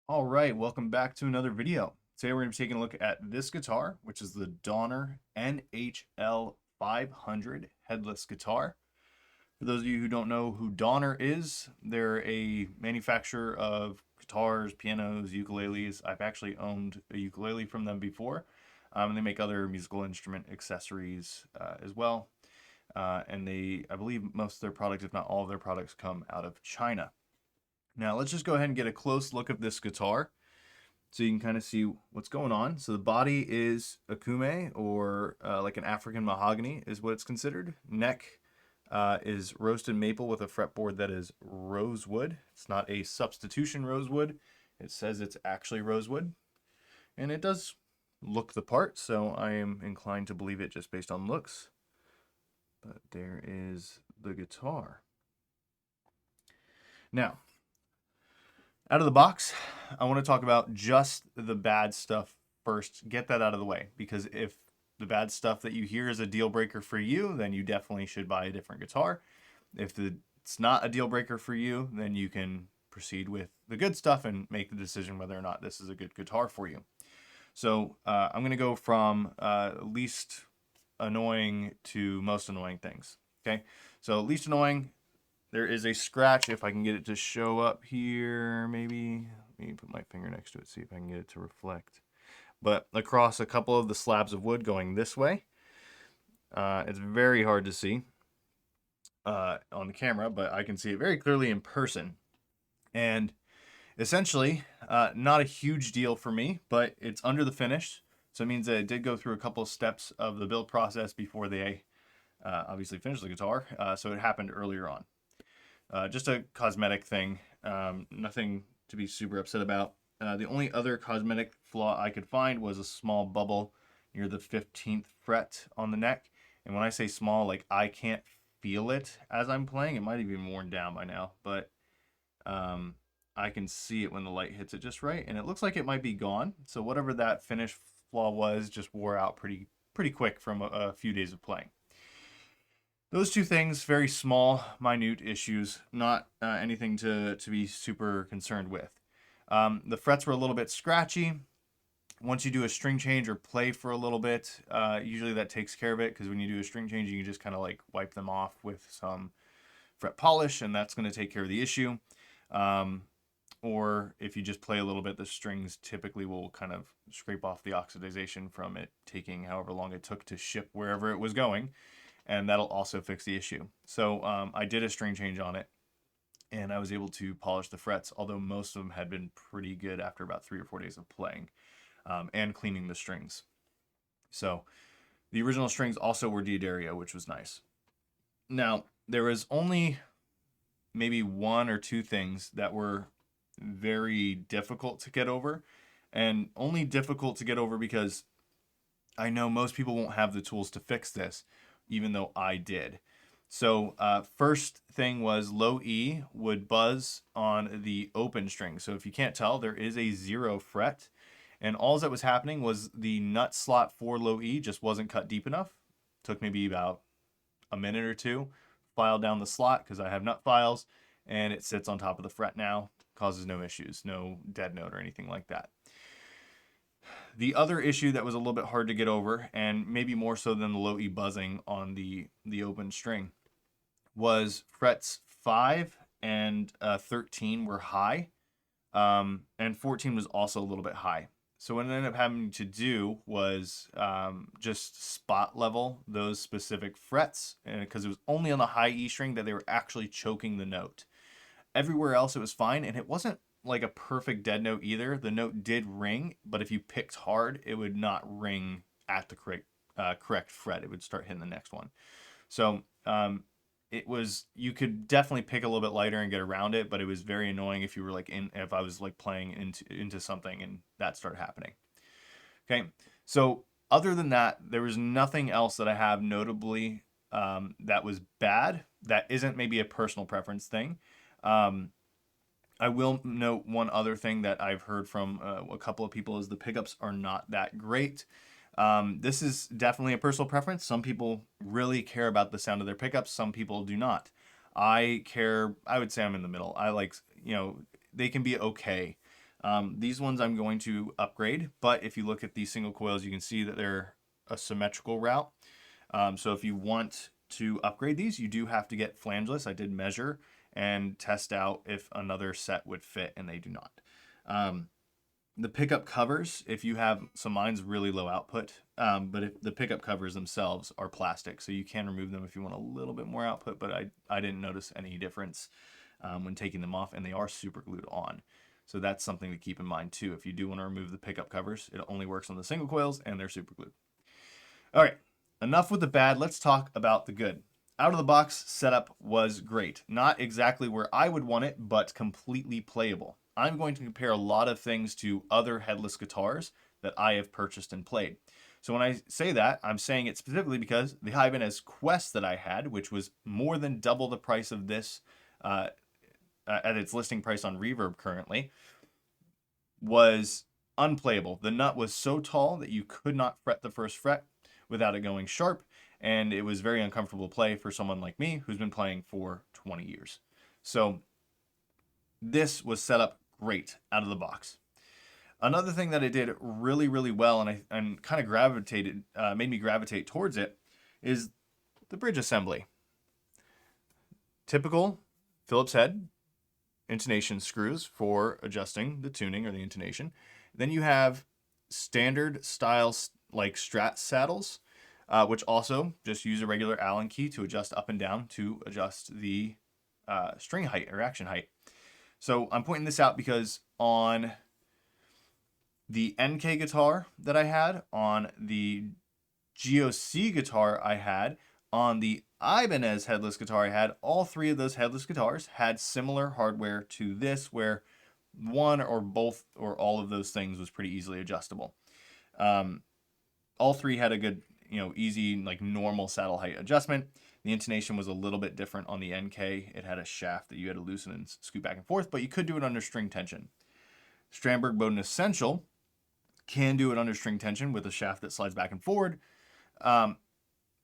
All right, welcome back to another video. Today we're going to be taking a look at this guitar, which is the Donner NHL-500 headless guitar. For those of you who don't know who Donner is, they're a manufacturer of guitars, pianos, ukuleles. I've actually owned a ukulele from them before. And they make other musical instrument accessories as well. And I believe most of their products, if not all of their products, come out of China. Now let's just go ahead and get a close look at this guitar so you can kind of see what's going on. So the body is akume, or like an African mahogany is what it's considered. Neck is roasted maple with a fretboard that is rosewood. It's not a substitution rosewood. It says it's actually rosewood. And it does look the part, so I am inclined to believe it just based on looks. But there is the guitar. Now, out of the box, I want to talk about just the bad stuff first. Get that out of the way, because if the bad stuff that you hear is a deal breaker for you, then you definitely should buy a different guitar. If it's not a deal breaker for you, then you can proceed with the good stuff and make the decision whether or not this is a good guitar for you. So I'm going to go from least annoying to most annoying things. Okay, so least annoying. There is a scratch, if I can get it to show up here, maybe. Let me put my finger next to it, see if I can get it to reflect. But across a couple of the slabs of wood going this way. It's very hard to see on the camera, but I can see it very clearly in person. And essentially, not a huge deal for me, but it's under the finish. So it means that it did go through a couple of steps of the build process before they obviously finished the guitar. So it happened earlier on. Just a cosmetic thing, nothing to be super upset about. The only other cosmetic flaw I could find was a small bubble near the 15th fret on the neck. And when I say small, like I can't feel it as I'm playing. It might have been worn down by now, but I can see it when the light hits it just right. And it looks like it might be gone. So whatever that finish flaw was just wore out pretty quick from a few days of playing. Those two things, very small, minute issues, not anything to be super concerned with. The frets were a little bit scratchy. Once you do a string change or play for a little bit, usually that takes care of it, because when you do a string change, you can just kind of like wipe them off with some fret polish, and that's going to take care of the issue. Or if you just play a little bit, the strings typically will kind of scrape off the oxidization from it taking however long it took to ship wherever it was going. And that'll also fix the issue. So I did a string change on it, and I was able to polish the frets, although most of them had been pretty good after about 3 or 4 days of playing and cleaning the strings. So the original strings also were D'Addario, which was nice. Now, there was only maybe 1 or 2 things that were very difficult to get over, and only difficult to get over because I know most people won't have the tools to fix this, even though I did. So first thing was low E would buzz on the open string. So if you can't tell, there is a 0 fret. And all that was happening was the nut slot for low E just wasn't cut deep enough. Took maybe about a minute or two. Filed down the slot because I have nut files, and it sits on top of the fret now. Causes no issues, no dead note or anything like that. The other issue that was a little bit hard to get over, and maybe more so than the low E buzzing on the open string, was frets 5 and 13 were high, and 14 was also a little bit high. So what I ended up having to do was just spot level those specific frets, because it was only on the high E string that they were actually choking the note. Everywhere else it was fine, and it wasn't like a perfect dead note either. The note did ring, but if you picked hard, it would not ring at the correct fret. It would start hitting the next one. So it was, you could definitely pick a little bit lighter and get around it, but it was very annoying if you were like if I was like playing into something and that started happening. Okay, so other than that, there was nothing else that I have notably that was bad. That isn't maybe a personal preference thing. I will note one other thing that I've heard from a couple of people is the pickups are not that great. This is definitely a personal preference. Some people really care about the sound of their pickups. Some people do not. I would say I'm in the middle. I like, they can be okay. These ones I'm going to upgrade, but if you look at these single coils, you can see that they're a symmetrical route. So if you want to upgrade these, you do have to get flangeless. I did measure and test out if another set would fit, and they do not. The pickup covers, if you have, so mine's really low output, but if the pickup covers themselves are plastic, so you can remove them if you want a little bit more output, but I didn't notice any difference when taking them off, and they are super glued on. So that's something to keep in mind too. If you do want to remove the pickup covers, it only works on the single coils and they're super glued. All right, enough with the bad. Let's talk about the good. Out of the box setup was great. Not exactly where I would want it, but completely playable. I'm going to compare a lot of things to other headless guitars that I have purchased and played. So when I say that, I'm saying it specifically because the Ibanez Quest that I had, which was more than double the price of this at its listing price on Reverb currently, was unplayable. The nut was so tall that you could not fret the first fret without it going sharp, and it was very uncomfortable to play for someone like me who's been playing for 20 years. So this was set up great out of the box. Another thing that it did really, really well, and kind of made me gravitate towards it, is the bridge assembly. Typical Phillips head intonation screws for adjusting the tuning or the intonation. Then you have standard styles like Strat saddles, which also just use a regular Allen key to adjust up and down to adjust the string height or action height. So I'm pointing this out because on the NK guitar that I had, on the GOC guitar I had, on the Ibanez headless guitar I had, all three of those headless guitars had similar hardware to this, where one or both or all of those things was pretty easily adjustable. All three had a good, easy, like normal saddle height adjustment. The intonation was a little bit different on the NK. It had a shaft that you had to loosen and scoot back and forth, but you could do it under string tension. Strandberg Bowden Essential can do it under string tension with a shaft that slides back and forward.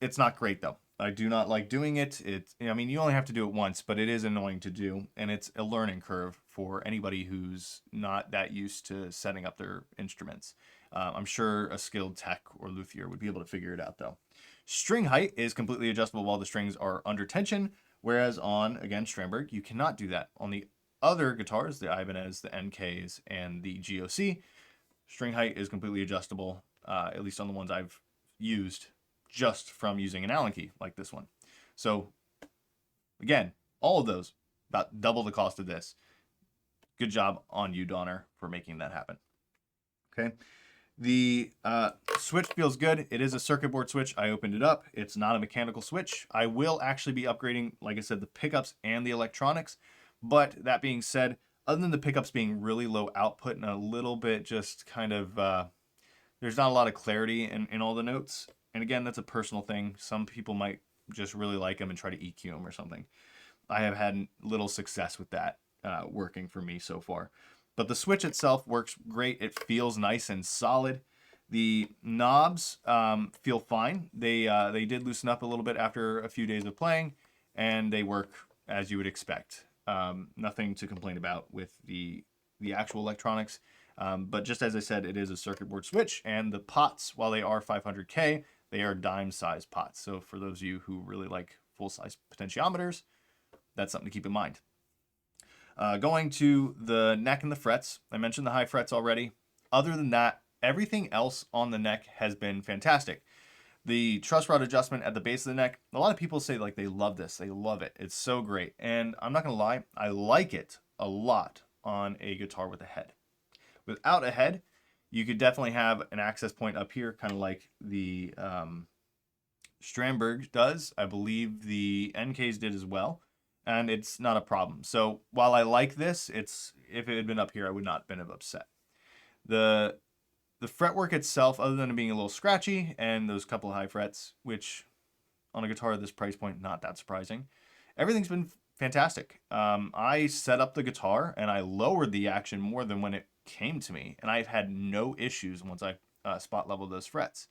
It's not great though. I do not like doing it. You only have to do it once, but it is annoying to do, and it's a learning curve for anybody who's not that used to setting up their instruments. I'm sure a skilled tech or luthier would be able to figure it out though. String height is completely adjustable while the strings are under tension, whereas on, again, Strandberg, you cannot do that. On the other guitars, the Ibanez, the NKs, and the GOC, string height is completely adjustable, at least on the ones I've used, just from using an Allen key like this one. So again, all of those about double the cost of this. Good job on you, Donner, for making that happen. Okay. The switch feels good. It is a circuit board switch. I opened it up. It's not a mechanical switch. I will actually be upgrading, like I said, the pickups and the electronics. But that being said, other than the pickups being really low output and a little bit just kind of, there's not a lot of clarity in all the notes. And again, that's a personal thing. Some people might just really like them and try to EQ them or something. I have had little success with that working for me so far. But the switch itself works great. It feels nice and solid. The knobs feel fine. They did loosen up a little bit after a few days of playing, and they work as you would expect. Nothing to complain about with the actual electronics. But just as I said, it is a circuit board switch, and the pots, while they are 500K, they are dime-sized pots. So for those of you who really like full-size potentiometers, that's something to keep in mind. Going to the neck and the frets, I mentioned the high frets already. Other than that, everything else on the neck has been fantastic. The truss rod adjustment at the base of the neck, a lot of people say like they love this, they love it. It's so great. And I'm not gonna lie, I like it a lot on a guitar with a head. Without a head, you could definitely have an access point up here, kind of like the Strandberg does. I believe the NKs did as well, and it's not a problem. So while I like this, if it had been up here, I would not have been upset. The fretwork itself, other than it being a little scratchy and those couple of high frets, which on a guitar at this price point, not that surprising, everything's been fantastic. I set up the guitar and I lowered the action more than when it came to me, and I've had no issues once I spot leveled those frets.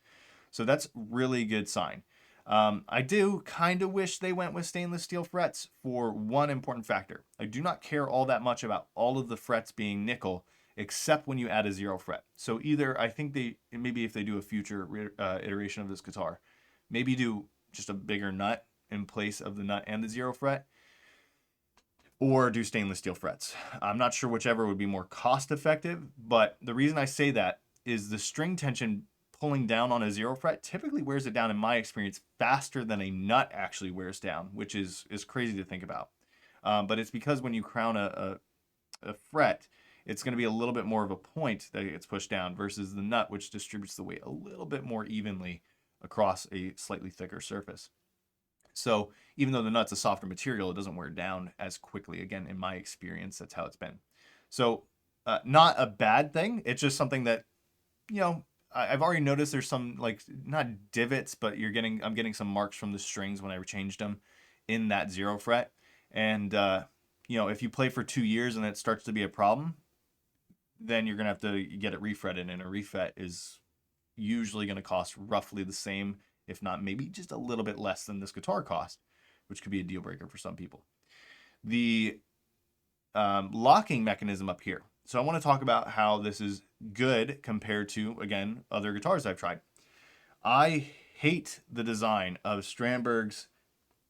So that's really good sign. I do kind of wish they went with stainless steel frets for one important factor. I do not care all that much about all of the frets being nickel except when you add a 0 fret. So either I think maybe if they do a future iteration of this guitar, maybe do just a bigger nut in place of the nut and the 0 fret, or do stainless steel frets. I'm not sure whichever would be more cost effective, but the reason I say that is the string tension pulling down on a 0 fret typically wears it down, in my experience, faster than a nut actually wears down, which is crazy to think about. But it's because when you crown a fret, it's going to be a little bit more of a point that gets pushed down versus the nut, which distributes the weight a little bit more evenly across a slightly thicker surface. So even though the nut's a softer material, it doesn't wear down as quickly. Again, in my experience, that's how it's been. So not a bad thing. It's just something that, I've already noticed there's some, like, not divots, but I'm getting some marks from the strings when I changed them in that 0 fret. And, if you play for 2 years and it starts to be a problem, then you're going to have to get it refretted. And a refret is usually going to cost roughly the same, if not maybe just a little bit less than this guitar cost, which could be a deal breaker for some people. The locking mechanism up here. So I want to talk about how this is good compared to, again, other guitars I've tried. I hate the design of Strandberg's.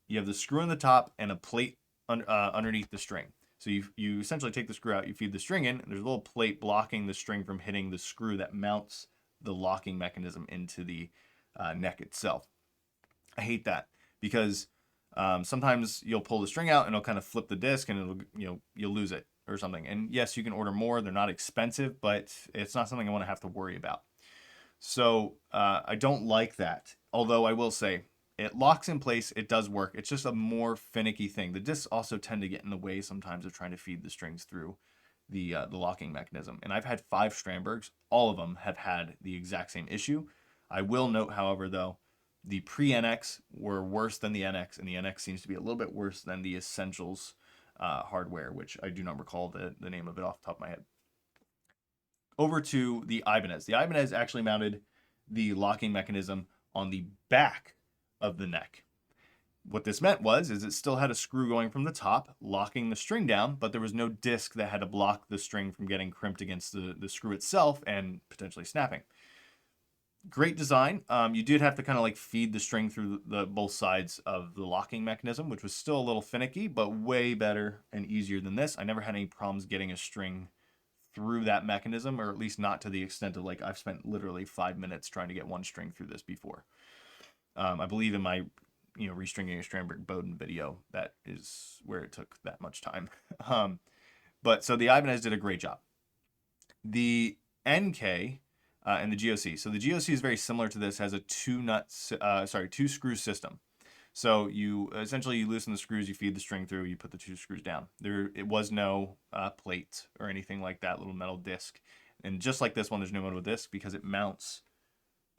You have the screw in the top and a plate underneath the string. So you essentially take the screw out, you feed the string in, and there's a little plate blocking the string from hitting the screw that mounts the locking mechanism into the neck itself. I hate that because sometimes you'll pull the string out and it'll kind of flip the disc and you'll lose it or something. And yes, you can order more. They're not expensive, but it's not something I want to have to worry about. So I don't like that. Although I will say it locks in place. It does work. It's just a more finicky thing. The discs also tend to get in the way sometimes of trying to feed the strings through the locking mechanism. And I've had 5 Strandbergs. All of them have had the exact same issue. I will note, however, though, the pre-NX were worse than the NX, and the NX seems to be a little bit worse than the Essentials hardware, which I do not recall the name of it off the top of my head. Over to the Ibanez. The Ibanez actually mounted the locking mechanism on the back of the neck. What this meant is it still had a screw going from the top, locking the string down, but there was no disc that had to block the string from getting crimped against the screw itself and potentially snapping. Great design. You did have to kind of like feed the string through both sides of the locking mechanism, which was still a little finicky, but way better and easier than this. I never had any problems getting a string through that mechanism, or at least not to the extent of, like, I've spent literally 5 minutes trying to get one string through this before. I believe in my restringing a Strandberg Bowden video, that is where it took that much time. But so the Ibanez did a great job. The NK and the GOC. So the GOC is very similar to this, has a 2 screw system. So you loosen the screws, you feed the string through, you put the 2 screws down. It was no plate or anything like that, little metal disc. And just like this one, there's no metal disc because it mounts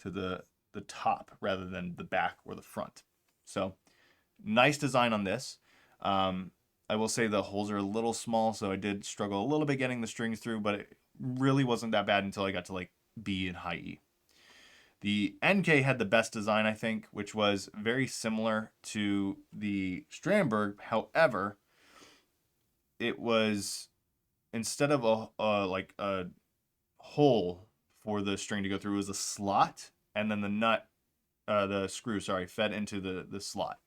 to the top rather than the back or the front. So nice design on this. I will say the holes are a little small, so I did struggle a little bit getting the strings through, but it really wasn't that bad until I got to like B and high E. The NK had the best design, I think, which was very similar to the Strandberg. However, it was, instead of a hole for the string to go through, it was a slot, and then the screw fed into the slot.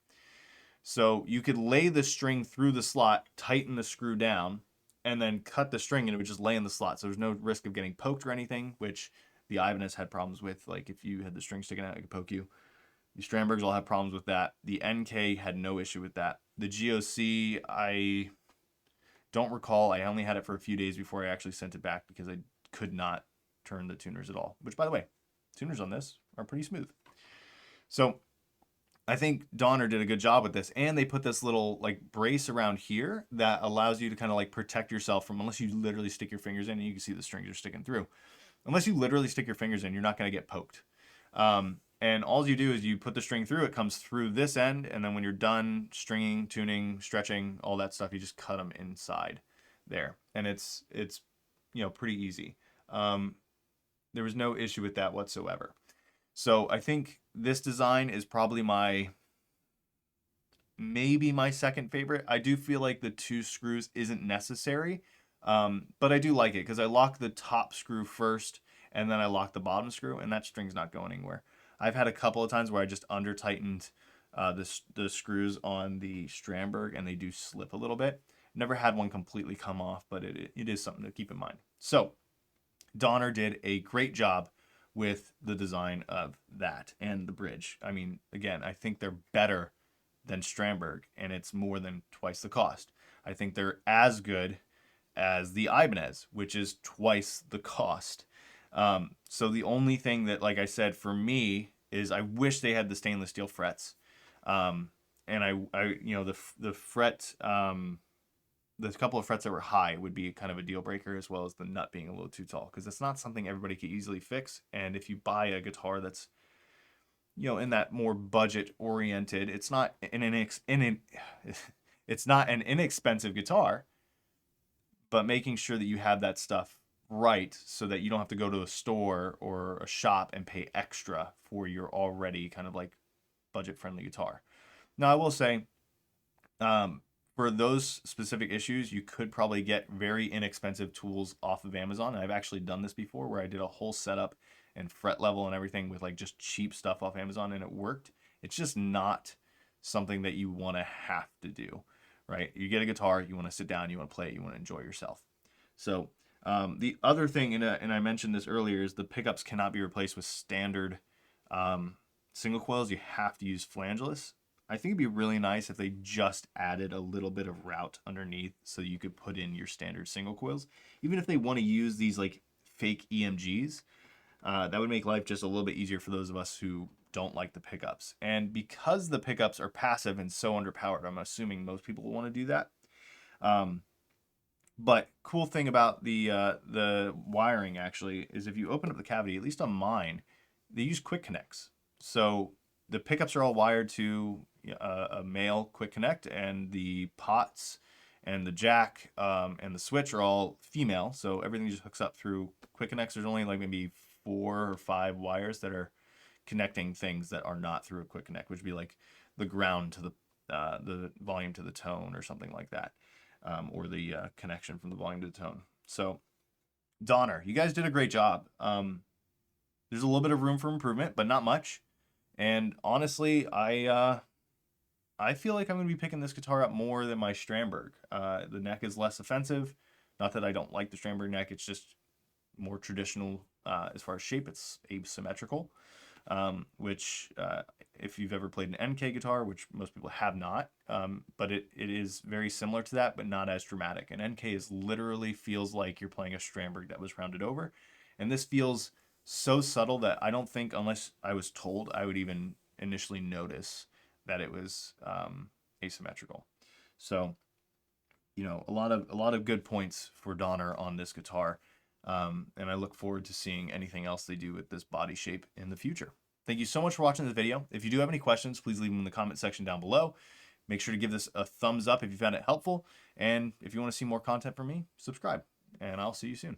So you could lay the string through the slot, tighten the screw down, and then cut the string, and it would just lay in the slot. So there's no risk of getting poked or anything, which the Ibanez had problems with. Like, if you had the string sticking out, it could poke you. The Strandbergs all have problems with that. The NK had no issue with that. The GOC, I don't recall. I only had it for a few days before I actually sent it back because I could not turn the tuners at all. Which, by the way, tuners on this are pretty smooth. So I think Donner did a good job with this, and they put this little like brace around here that allows you to kind of like protect yourself from, unless you literally stick your fingers in and you can see the strings are sticking through. Unless you literally stick your fingers in, you're not going to get poked. And all you do is you put the string through, it comes through this end, and then when you're done stringing, tuning, stretching, all that stuff, you just cut them inside there. And it's pretty easy. There was no issue with that whatsoever. So I think this design is probably maybe my second favorite. I do feel like the 2 screws isn't necessary. But I do like it because I lock the top screw first and then I lock the bottom screw, and that string's not going anywhere. I've had a couple of times where I just under tightened the screws on the Stramberg and they do slip a little bit. Never had one completely come off, but it is something to keep in mind. So Donner did a great job with the design of that and the bridge. I mean, again, I think they're better than Stramberg, and it's more than twice the cost. I think they're as good as the Ibanez, which is twice the cost. So the only thing that, like I said, for me is I wish they had the stainless steel frets. And the fret, the couple of frets that were high would be kind of a deal breaker, as well as the nut being a little too tall, because it's not something everybody can easily fix. And if you buy a guitar that's, in that more budget oriented, it's not it's not an inexpensive guitar, but making sure that you have that stuff right so that you don't have to go to a store or a shop and pay extra for your already kind of like budget friendly guitar. Now, I will say, for those specific issues, you could probably get very inexpensive tools off of Amazon. And I've actually done this before where I did a whole setup and fret level and everything with like just cheap stuff off Amazon, and it worked. It's just not something that you want to have to do, right? You get a guitar, you want to sit down, you want to play it, you want to enjoy yourself. So the other thing, and I mentioned this earlier, is the pickups cannot be replaced with standard single coils. You have to use flangeless. I think it'd be really nice if they just added a little bit of route underneath so you could put in your standard single coils. Even if they want to use these like fake EMGs, that would make life just a little bit easier for those of us who don't like the pickups. And because the pickups are passive and so underpowered, I'm assuming most people will want to do that. But cool thing about the wiring actually is if you open up the cavity, at least on mine, they use quick connects. So the pickups are all wired to a male quick connect, and the pots and the jack and the switch are all female. So everything just hooks up through quick connects. There's only like maybe 4 or 5 wires that are connecting things that are not through a quick connect, which would be like the ground to the volume to the tone or something like that, or the connection from the volume to the tone. So Donner, you guys did a great job. There's a little bit of room for improvement, but not much. And honestly, I feel like I'm going to be picking this guitar up more than my Stramberg. The neck is less offensive. Not that I don't like the Stramberg neck. It's just more traditional as far as shape. It's asymmetrical, which if you've ever played an NK guitar, which most people have not, but it is very similar to that, but not as dramatic. An NK is literally feels like you're playing a Stramberg that was rounded over. And this feels so subtle that I don't think, unless I was told, I would even initially notice that it was asymmetrical. So, a lot of good points for Donner on this guitar, and I look forward to seeing anything else they do with this body shape in the future. Thank you so much for watching this video. If you do have any questions, please leave them in the comment section down below. Make sure to give this a thumbs up if you found it helpful, and if you want to see more content from me, subscribe, and I'll see you soon.